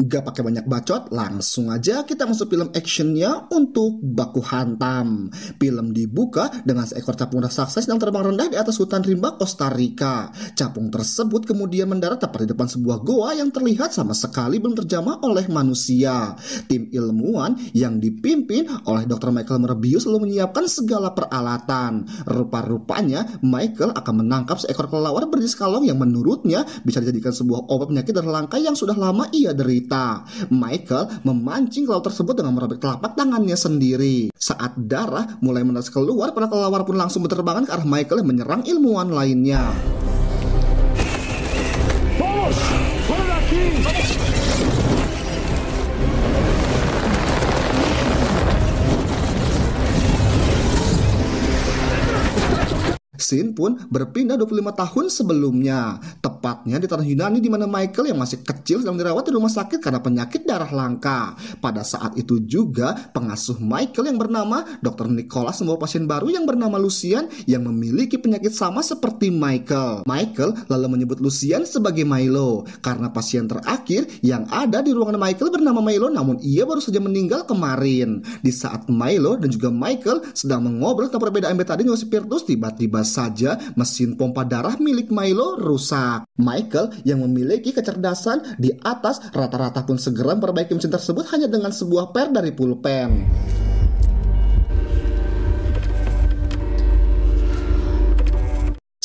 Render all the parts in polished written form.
Gak pakai banyak bacot, langsung aja kita masuk film actionnya untuk Baku Hantam. Film dibuka dengan seekor capung raksasa yang terbang rendah di atas hutan rimba Costa Rica. Capung tersebut kemudian mendarat tepat di depan sebuah goa yang terlihat sama sekali belum terjamah oleh manusia. Tim ilmuwan yang dipimpin oleh Dr. Michael Morbius lalu menyiapkan segala peralatan. Rupa-rupanya Michael akan menangkap seekor kelelawar berjenis kalong yang menurutnya bisa dijadikan sebuah obat penyakit langka yang sudah lama ia derita. Michael memancing kelelawar tersebut dengan merobek telapak tangannya sendiri. Saat darah mulai menetes keluar, para kelelawar pun langsung berterbangan ke arah Michael yang menyerang ilmuwan lainnya. Scene pun berpindah 25 tahun sebelumnya, tepatnya di tanah Yunani di mana Michael yang masih kecil sedang dirawat di rumah sakit karena penyakit darah langka. Pada saat itu juga pengasuh Michael yang bernama Dr. Nicholas membawa pasien baru yang bernama Lucian yang memiliki penyakit sama seperti Michael. Michael lalu menyebut Lucian sebagai Milo karena pasien terakhir yang ada di ruangan Michael bernama Milo, namun ia baru saja meninggal kemarin. Di saat Milo dan juga Michael sedang mengobrol tentang perbedaan betadine dan spiritus, tiba-tiba saja mesin pompa darah milik Milo rusak. Michael yang memiliki kecerdasan di atas rata-rata pun segera memperbaiki mesin tersebut hanya dengan sebuah per dari pulpen.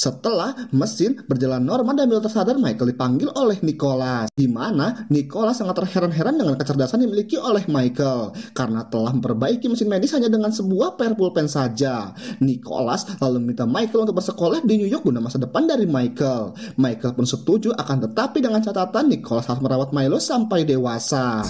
Setelah mesin berjalan normal dan Milo tersadar, Michael dipanggil oleh Nicholas, di mana Nicholas sangat terheran-heran dengan kecerdasan yang dimiliki oleh Michael karena telah memperbaiki mesin medis hanya dengan sebuah per pulpen saja. Nicholas lalu meminta Michael untuk bersekolah di New York guna masa depan dari Michael. Michael pun setuju, akan tetapi dengan catatan Nicholas harus merawat Milo sampai dewasa.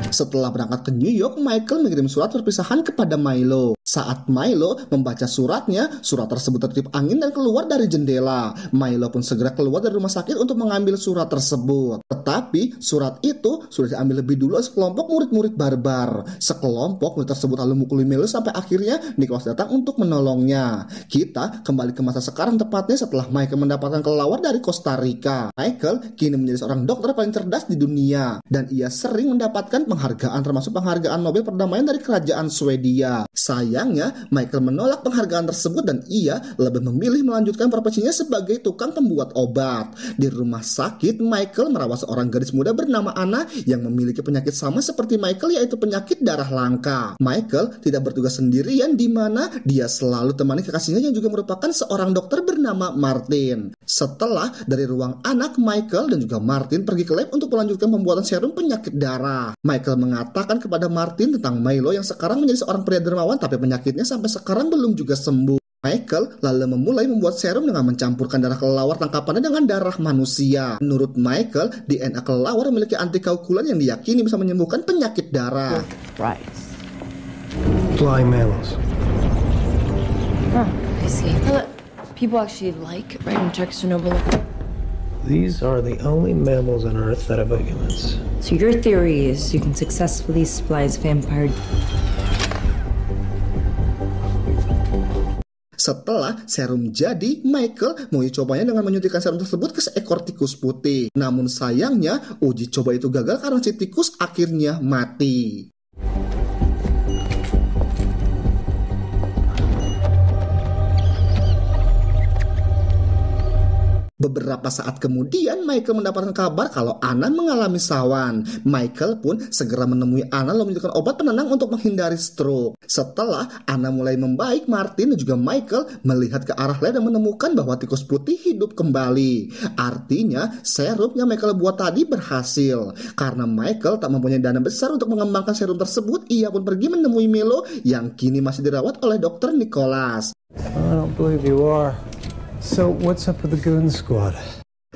Setelah berangkat ke New York, Michael mengirim surat perpisahan kepada Milo. Saat Milo membaca suratnya, surat tersebut tertiup angin dan keluar dari jendela. Milo pun segera keluar dari rumah sakit untuk mengambil surat tersebut. Tetapi surat itu sudah diambil lebih dulu oleh sekelompok murid-murid barbar. Sekelompok murid tersebut lalu memukuli Milo sampai akhirnya Nicholas datang untuk menolongnya. Kita kembali ke masa sekarang, tepatnya setelah Michael mendapatkan kelelawar dari Costa Rica. Michael kini menjadi seorang dokter paling cerdas di dunia dan ia sering mendapatkan penghargaan, termasuk penghargaan Nobel perdamaian dari kerajaan Swedia. Sayangnya Michael menolak penghargaan tersebut dan ia lebih memilih melanjutkan profesinya sebagai tukang pembuat obat. Di rumah sakit, Michael merawat seorang gadis muda bernama Anna yang memiliki penyakit sama seperti Michael, yaitu penyakit darah langka. Michael tidak bertugas sendirian, di mana dia selalu temani kekasihnya yang juga merupakan seorang dokter bernama Martin. Setelah dari ruang anak, Michael dan juga Martin pergi ke lab untuk melanjutkan pembuatan serum penyakit darah. Michael mengatakan kepada Martin tentang Milo yang sekarang menjadi seorang pria dermawan, tapi penyakitnya sampai sekarang belum juga sembuh. Michael lalu memulai membuat serum dengan mencampurkan darah kelelawar tangkapannya dengan darah manusia. Menurut Michael, DNA kelelawar memiliki antikaugulan yang diyakini bisa menyembuhkan penyakit darah. Right. Flying mammals. I see. People actually like writing Czech Chernobyl. These are the only mammals on Earth that have humans. So your theory is you can successfully splice vampire. Setelah serum jadi, Michael mau cobanya dengan menyuntikkan serum tersebut ke seekor tikus putih. Namun sayangnya, uji coba itu gagal karena si tikus akhirnya mati. Beberapa saat kemudian, Michael mendapatkan kabar kalau Anna mengalami sawan. Michael pun segera menemui Anna lalu menunjukkan obat penenang untuk menghindari stroke. Setelah Anna mulai membaik, Martin dan juga Michael melihat ke arah lain dan menemukan bahwa tikus putih hidup kembali. Artinya, serum yang Michael buat tadi berhasil. Karena Michael tak mempunyai dana besar untuk mengembangkan serum tersebut, ia pun pergi menemui Milo yang kini masih dirawat oleh Dr. Nicholas. I don't believe you are. So what's up with the goon squad?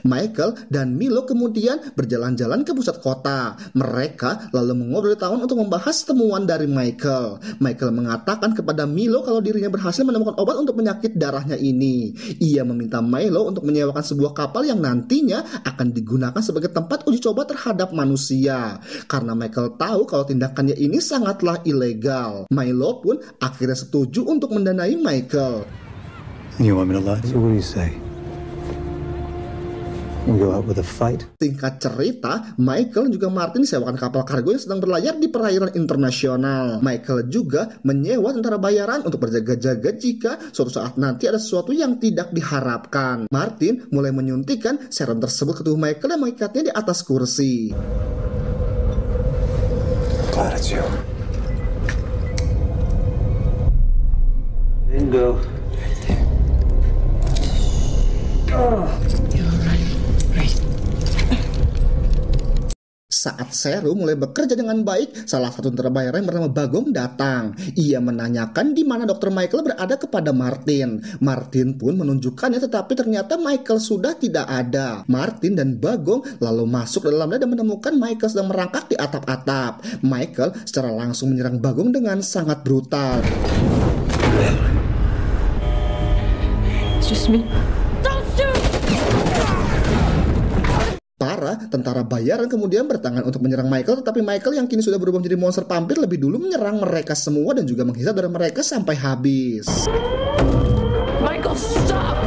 Michael dan Milo kemudian berjalan-jalan ke pusat kota. Mereka lalu mengobrol di taman untuk membahas temuan dari Michael. Michael mengatakan kepada Milo kalau dirinya berhasil menemukan obat untuk penyakit darahnya ini. Ia meminta Milo untuk menyewakan sebuah kapal yang nantinya akan digunakan sebagai tempat uji coba terhadap manusia. Karena Michael tahu kalau tindakannya ini sangatlah ilegal. Milo pun akhirnya setuju untuk mendanai Michael. You want me to lie? What do you say? We go out with a fight? Singkat cerita, Michael dan juga Martin disewakan kapal kargo yang sedang berlayar di perairan internasional. Michael juga menyewa tentara bayaran untuk berjaga-jaga jika suatu saat nanti ada sesuatu yang tidak diharapkan. Martin mulai menyuntikkan serum tersebut ke tubuh Michael dan mengikatnya di atas kursi. Glad it's you. Bingo. Saat serum mulai bekerja dengan baik, salah satu tentara bayaran yang bernama Bagong datang. Ia menanyakan di mana Dr. Michael berada kepada Martin. Martin pun menunjukkannya, tetapi ternyata Michael sudah tidak ada. Martin dan Bagong lalu masuk ke dalamnya dan menemukan Michael sedang merangkak di atap-atap. Michael secara langsung menyerang Bagong dengan sangat brutal. It's just me. Para tentara bayaran kemudian bertangan untuk menyerang Michael, tetapi Michael yang kini sudah berubah menjadi monster vampir lebih dulu menyerang mereka semua dan juga menghisap darah mereka sampai habis. Michael, stop!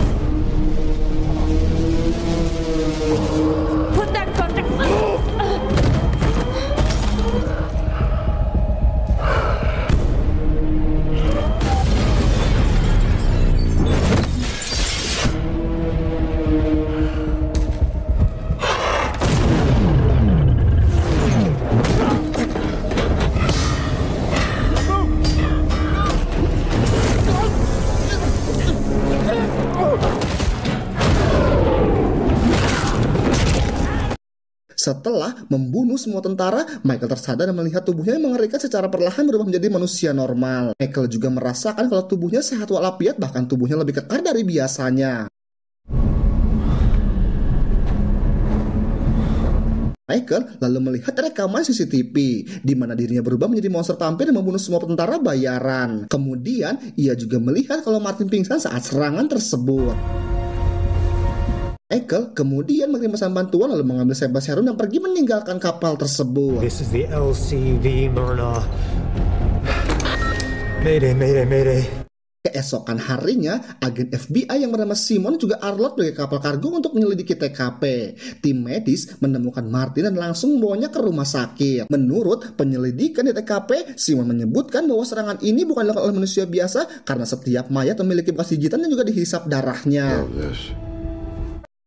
Put that gun down! Setelah membunuh semua tentara, Michael tersadar dan melihat tubuhnya yang mengerikan secara perlahan berubah menjadi manusia normal. Michael juga merasakan kalau tubuhnya sehat walafiat, bahkan tubuhnya lebih kekar dari biasanya. Michael lalu melihat rekaman CCTV di mana dirinya berubah menjadi monster vampir dan membunuh semua tentara bayaran. Kemudian ia juga melihat kalau Martin pingsan saat serangan tersebut. Michael kemudian mengirim pesan bantuan lalu mengambil sampel serum dan pergi meninggalkan kapal tersebut. This is the LCV Myrna. Mayday, mayday, mayday. Keesokan harinya, agen FBI yang bernama Simon juga Arlott dari kapal kargo untuk menyelidiki TKP. Tim medis menemukan Martin dan langsung membawanya ke rumah sakit. Menurut penyelidikan di TKP, Simon menyebutkan bahwa serangan ini bukan dilakukan oleh manusia biasa karena setiap mayat memiliki bekas gigitan dan juga dihisap darahnya.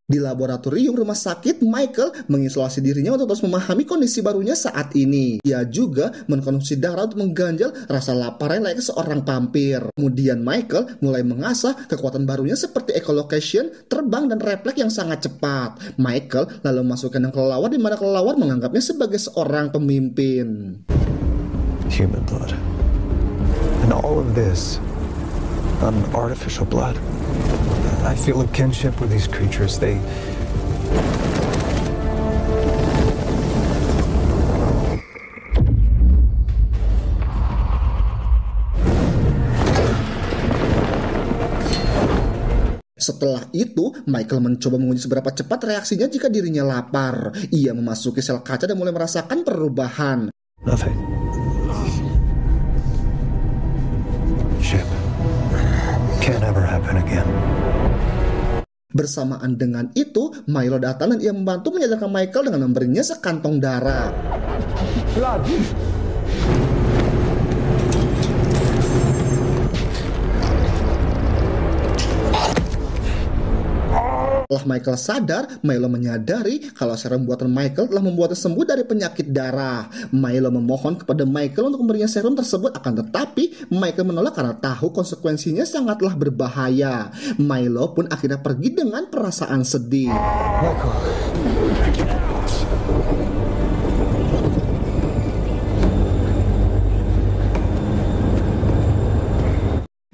Di laboratorium rumah sakit, Michael mengisolasi dirinya untuk terus memahami kondisi barunya saat ini. Ia juga mengkonsumsi darah untuk mengganjal rasa lapar yang layaknya seorang vampir. Kemudian Michael mulai mengasah kekuatan barunya seperti echolocation, terbang, dan refleks yang sangat cepat. Michael lalu memasukkan yang kelelawar di mana kelelawar menganggapnya sebagai seorang pemimpin. Human blood. And all of this, not an artificial blood. I feel a kinship with these creatures. They... Setelah itu, Michael mencoba menguji seberapa cepat reaksinya jika dirinya lapar. Ia memasuki sel kaca dan mulai merasakan perubahan. Nothing. Ship. Can't ever happen again. Bersamaan dengan itu, Milo datang dan ia membantu menyadarkan Michael dengan memberinya sekantong darah. Setelah Michael sadar, Milo menyadari kalau serum buatan Michael telah membuatnya sembuh dari penyakit darah. Milo memohon kepada Michael untuk memberinya serum tersebut, akan tetapi Michael menolak karena tahu konsekuensinya sangatlah berbahaya. Milo pun akhirnya pergi dengan perasaan sedih.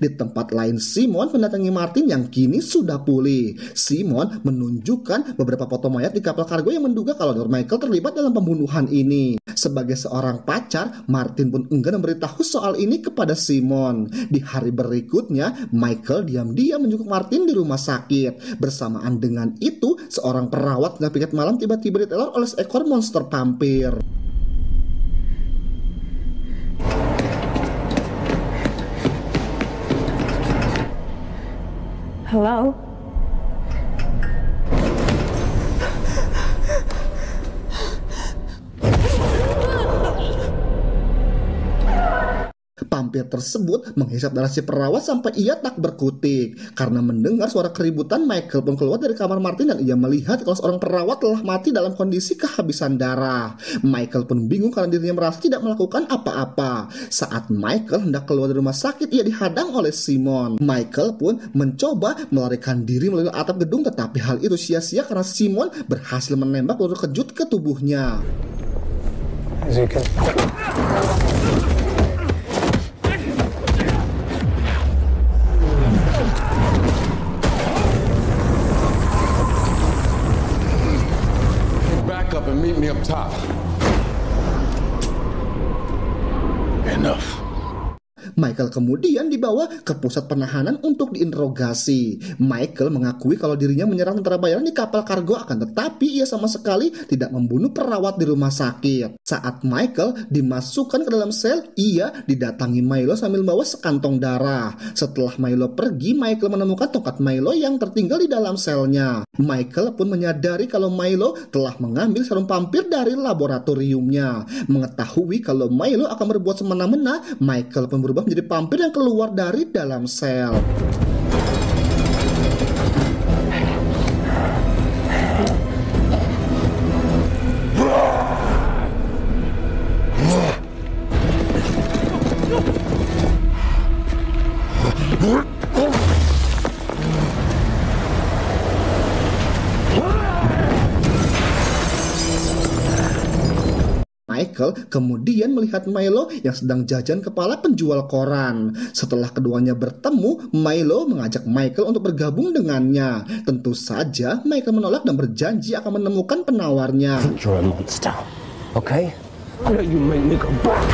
Di tempat lain, Simon mendatangi Martin yang kini sudah pulih. Simon menunjukkan beberapa foto mayat di kapal kargo yang menduga kalau Dr. Michael terlibat dalam pembunuhan ini. Sebagai seorang pacar, Martin pun enggan memberitahu soal ini kepada Simon. Di hari berikutnya, Michael diam-diam menjenguk Martin di rumah sakit. Bersamaan dengan itu, seorang perawat tengah piket malam tiba-tiba diteror oleh seekor monster vampir. Hello? Vampir tersebut menghisap darah si perawat sampai ia tak berkutik. Karena mendengar suara keributan, Michael pun keluar dari kamar Martin dan ia melihat kalau seorang perawat telah mati dalam kondisi kehabisan darah. Michael pun bingung karena dirinya merasa tidak melakukan apa-apa. Saat Michael hendak keluar dari rumah sakit, ia dihadang oleh Simon. Michael pun mencoba melarikan diri melalui atap gedung, tetapi hal itu sia-sia karena Simon berhasil menembak peluru kejut ke tubuhnya. As you can... Up and meet me up top. Enough. Michael kemudian dibawa ke pusat penahanan untuk diinterogasi. Michael mengakui kalau dirinya menyerang tentara bayaran di kapal kargo, akan tetapi ia sama sekali tidak membunuh perawat di rumah sakit. Saat Michael dimasukkan ke dalam sel, ia didatangi Milo sambil membawa sekantong darah. Setelah Milo pergi, Michael menemukan tongkat Milo yang tertinggal di dalam selnya. Michael pun menyadari kalau Milo telah mengambil serum vampir dari laboratoriumnya. Mengetahui kalau Milo akan berbuat semena-mena, Michael pun berubah menjadi vampir yang keluar dari dalam sel. Michael kemudian melihat Milo yang sedang jajan kepala penjual koran. Setelah keduanya bertemu, Milo mengajak Michael untuk bergabung dengannya. Tentu saja Michael menolak dan berjanji akan menemukan penawarnya. You're a monster, okay? Why don't you make me go back?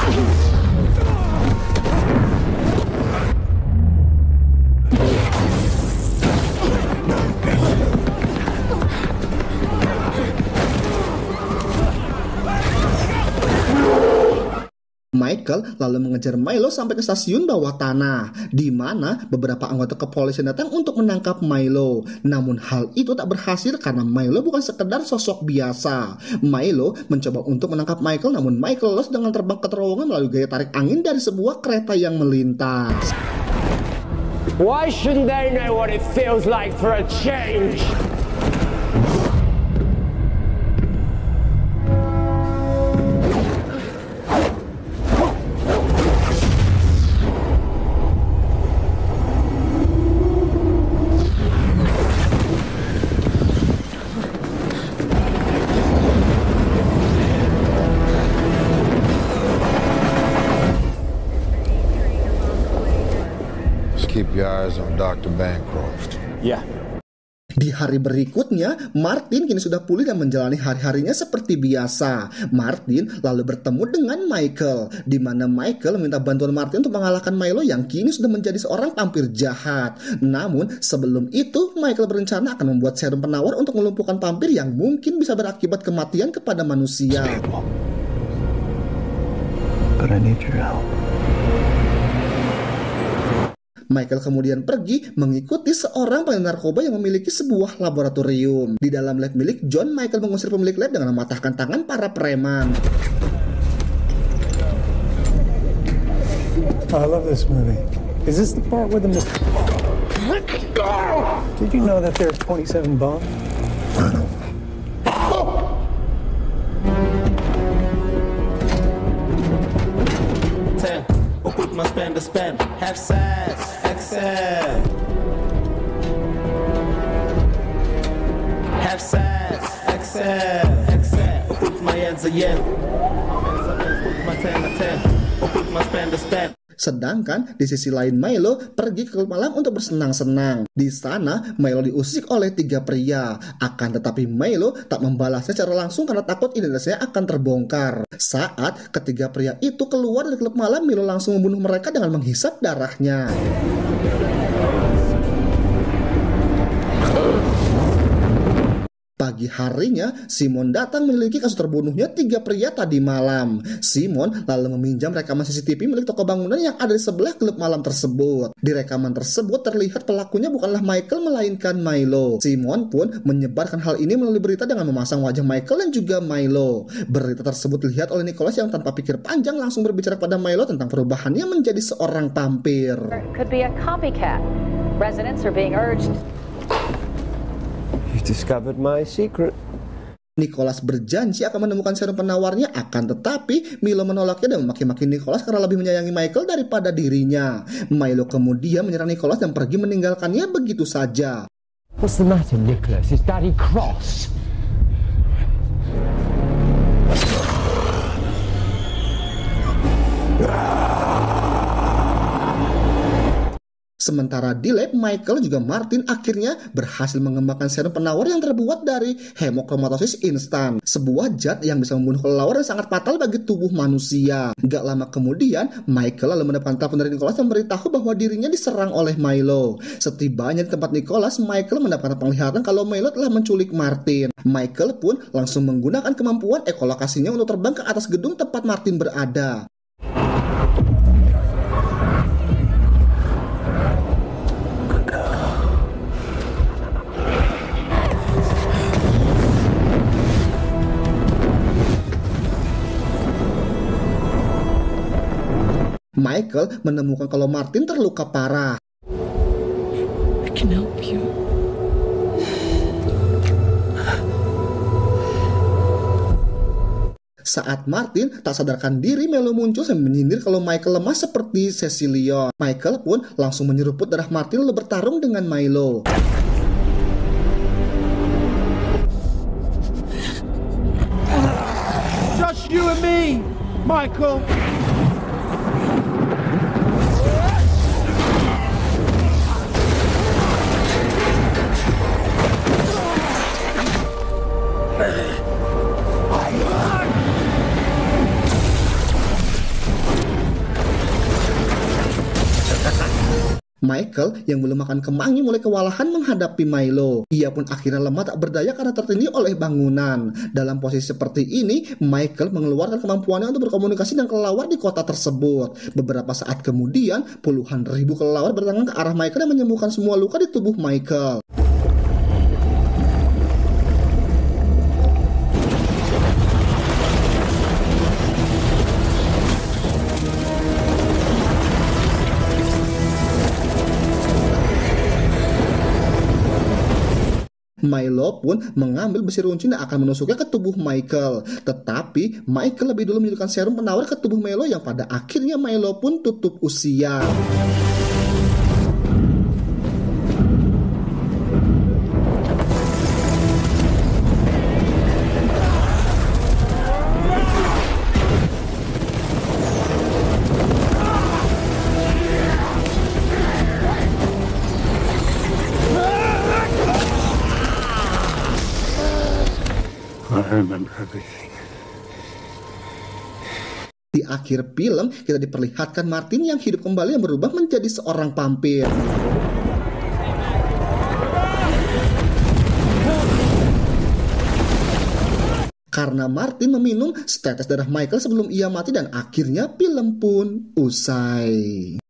Michael lalu mengejar Milo sampai ke stasiun bawah tanah, di mana beberapa anggota kepolisian datang untuk menangkap Milo. Namun hal itu tak berhasil karena Milo bukan sekedar sosok biasa. Milo mencoba untuk menangkap Michael, namun Michael lolos dengan terbang ke terowongan melalui gaya tarik angin dari sebuah kereta yang melintas. Why shouldn't they know what it feels like for a change? Keep your eyes on Dr. Bancroft. Yeah. Di hari berikutnya, Martin kini sudah pulih dan menjalani hari-harinya seperti biasa. Martin lalu bertemu dengan Michael, di mana Michael meminta bantuan Martin untuk mengalahkan Milo yang kini sudah menjadi seorang vampir jahat. Namun sebelum itu, Michael berencana akan membuat serum penawar untuk melumpuhkan vampir yang mungkin bisa berakibat kematian kepada manusia. But I need your help. Michael kemudian pergi mengikuti seorang pemilik narkoba yang memiliki sebuah laboratorium. Di dalam lab milik John, Michael mengusir pemilik lab dengan mematahkan tangan para preman. I love this movie. Is this the part where the... Did you know that there are 27 bombs? Must spend to spend, have sex, excel. Have sex, excel, excel. Put my hands again. Put my 10 to 10. Put my spend to spend. Sedangkan di sisi lain Milo pergi ke klub malam untuk bersenang-senang. Di sana Milo diusik oleh 3 pria. Akan tetapi Milo tak membalasnya secara langsung karena takut identitasnya akan terbongkar. Saat ketiga pria itu keluar dari klub malam, Milo langsung membunuh mereka dengan menghisap darahnya. Pagi harinya, Simon datang memiliki kasus terbunuhnya 3 pria tadi malam. Simon lalu meminjam rekaman CCTV milik toko bangunan yang ada di sebelah klub malam tersebut. Di rekaman tersebut terlihat pelakunya bukanlah Michael melainkan Milo. Simon pun menyebarkan hal ini melalui berita dengan memasang wajah Michael dan juga Milo. Berita tersebut dilihat oleh Nicholas yang tanpa pikir panjang langsung berbicara pada Milo tentang perubahannya menjadi seorang vampir. Could be a copycat. Residents are being urged. You discovered my secret. Nicholas berjanji akan menemukan serum penawarnya, akan tetapi Milo menolaknya dan memaki-maki Nicholas karena lebih menyayangi Michael daripada dirinya. Milo kemudian menyerang Nicholas dan pergi meninggalkannya begitu saja. What's the matter, Nicholas? Is Daddy cross? Sementara di lab, Michael juga Martin akhirnya berhasil mengembangkan serum penawar yang terbuat dari hemochromatosis instan, sebuah zat yang bisa membunuh kelelawar dan sangat fatal bagi tubuh manusia. Gak lama kemudian, Michael lalu mendapatkan telepon dari Nicholas yang memberitahu bahwa dirinya diserang oleh Milo. Setibanya di tempat Nicholas, Michael mendapatkan penglihatan kalau Milo telah menculik Martin. Michael pun langsung menggunakan kemampuan ekolokasinya untuk terbang ke atas gedung tempat Martin berada. Michael menemukan kalau Martin terluka parah. I can help you. Saat Martin tak sadarkan diri, Milo muncul dan menyindir kalau Michael lemah seperti Cecilion. Michael pun langsung menyeruput darah Martin lalu bertarung dengan Milo. Just you and me, Michael. Michael yang belum makan kemangi mulai kewalahan menghadapi Milo. Ia pun akhirnya lemah tak berdaya karena tertindih oleh bangunan. Dalam posisi seperti ini, Michael mengeluarkan kemampuannya untuk berkomunikasi dengan kelelawar di kota tersebut. Beberapa saat kemudian, puluhan ribu kelelawar berdatangan ke arah Michael dan menyembuhkan semua luka di tubuh Michael. Milo pun mengambil besi runcing dan akan menusuknya ke tubuh Michael. Tetapi Michael lebih dulu menyuntikkan serum penawar ke tubuh Milo yang pada akhirnya Milo pun tutup usia. I remember everything. Di akhir film, kita diperlihatkan Martin yang hidup kembali yang berubah menjadi seorang vampir. Karena Martin meminum setetes darah Michael sebelum ia mati dan akhirnya film pun usai.